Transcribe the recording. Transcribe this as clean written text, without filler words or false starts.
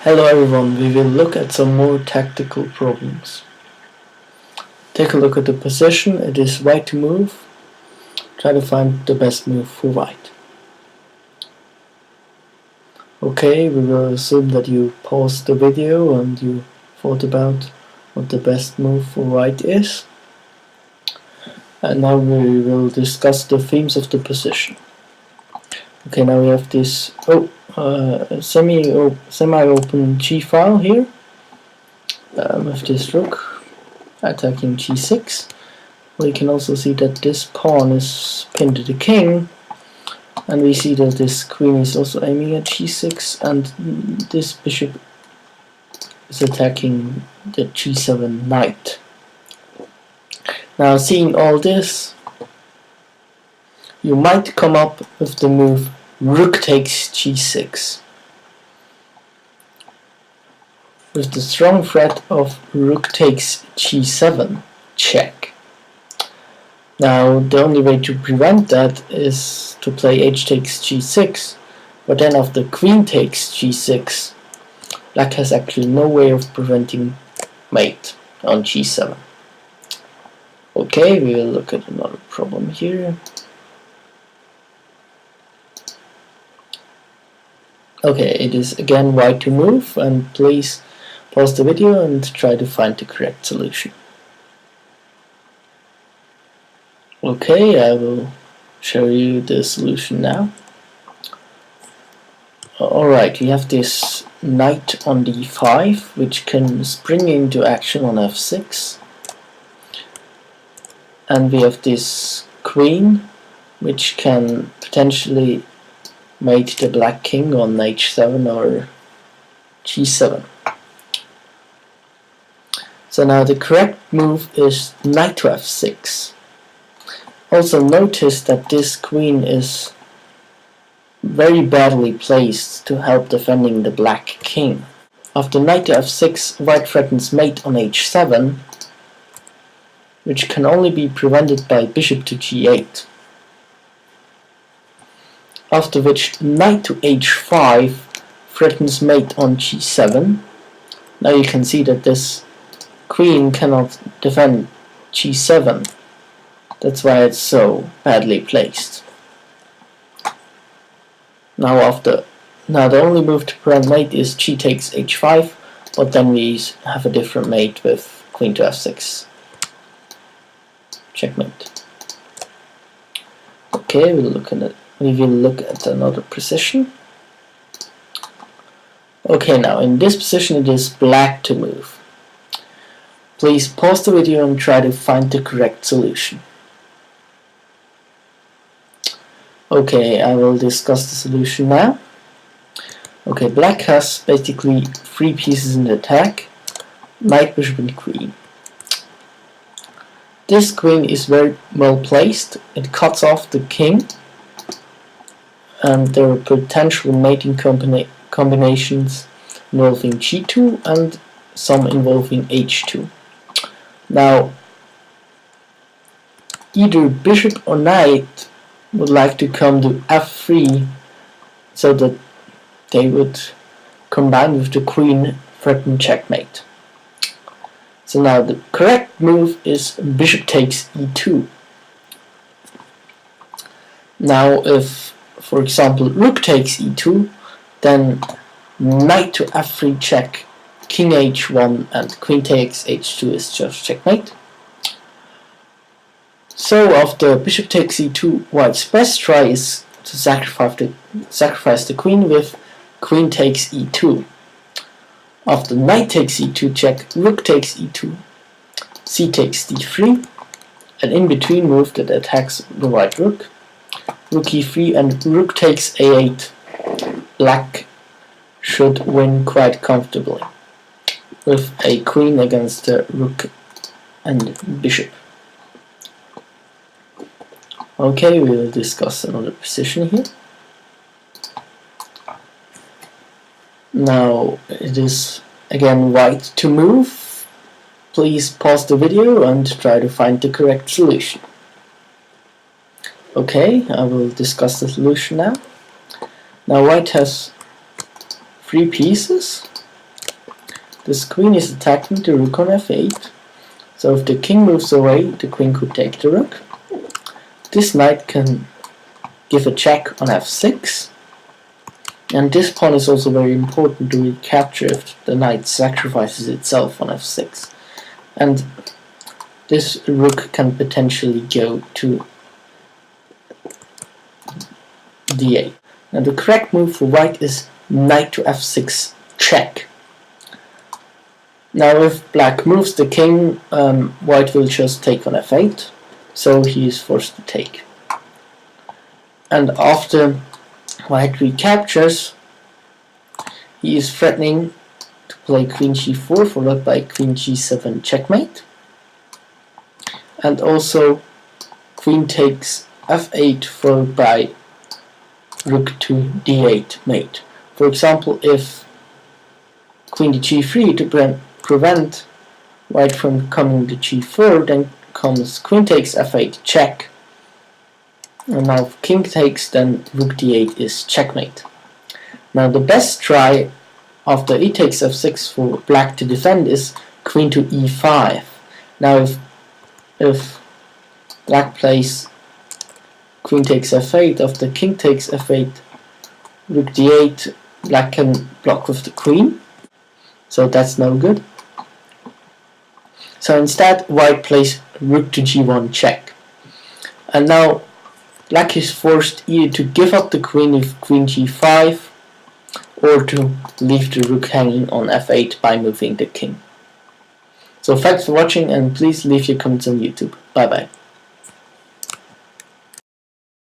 Hello everyone, we will look at some more tactical problems. Take a look at the position, it is white to move. Try to find the best move for white. Okay, we will assume that you paused the video and you thought about what the best move for white is. And now we will discuss the themes of the position. Okay, now we have this semi-open G file here with this rook attacking G6. We can also see that this pawn is pinned to the king, and we see that this queen is also aiming at G6, and this bishop is attacking the G7 knight. Now, seeing all this, you might come up with the move rook takes G6, with the strong threat of rook takes G7 check. Now the only way to prevent that is to play h takes G6, but then after queen takes G6, black has actually no way of preventing mate on G7. Okay, we will look at another problem here. Okay, it is again white to move, and please pause the video and try to find the correct solution. Okay, I will show you the solution now. Alright, we have this knight on d5, which can spring into action on f6. And we have this queen, which can potentially mate the black king on h7 or g7. So now the correct move is knight to f6. Also notice that this queen is very badly placed to help defending the black king. After knight to f6, white threatens mate on h7, which can only be prevented by bishop to g8. After which knight to h5 threatens mate on g7. Now you can see that this queen cannot defend g7. That's why it's so badly placed. Now the only move to prevent mate is g takes h5, but then we have a different mate with queen to f6. Checkmate. Okay, we will look at another position. Okay, now in this position it is black to move. Please pause the video and try to find the correct solution. Okay, I will discuss the solution now. Okay, black has basically three pieces in the attack: knight, bishop and queen. This queen is very well placed. It cuts off the king, and there are potential mating combinations involving g2 and some involving h2. Now, either bishop or knight would like to come to f3 so that they would combine with the queen, threaten checkmate. So now the correct move is bishop takes e2. Now if, for example, rook takes e2, then knight to f3 check, king h1 and queen takes h2 is just checkmate. So after bishop takes e2, white's best try is to sacrifice the queen with queen takes e2. After knight takes e2 check, rook takes e2, c takes d3, an in-between move that attacks the white rook, rook e3 and rook takes a8. Black should win quite comfortably with a queen against the rook and bishop. Okay, we will discuss another position here. Now it is again white to move. Please pause the video and try to find the correct solution. Okay, I will discuss the solution now. Now white has three pieces. This queen is attacking the rook on f8. So if the king moves away, the queen could take the rook. This knight can give a check on f6. And this pawn is also very important to recapture if the knight sacrifices itself on f6. And this rook can potentially go to d8. Now the correct move for white is knight to f6 check. Now if black moves the king, white will just take on f8, so he is forced to take. And after white recaptures, he is threatening to play queen g4 followed by queen g7 checkmate. And also queen takes f8 followed by rook to d8 mate. For example, if queen to g3 to prevent white from coming to g4, then comes queen takes f8 check. And now if king takes, then rook d8 is checkmate. Now the best try after e takes f6 for black to defend is queen to e5. Now if black plays queen takes f8, after king takes f8, rook d8, black can block with the queen, so that's no good. So instead white plays rook to g1 check. And now black is forced either to give up the queen with queen g5 or to leave the rook hanging on f8 by moving the king. So thanks for watching, and please leave your comments on YouTube. Bye bye.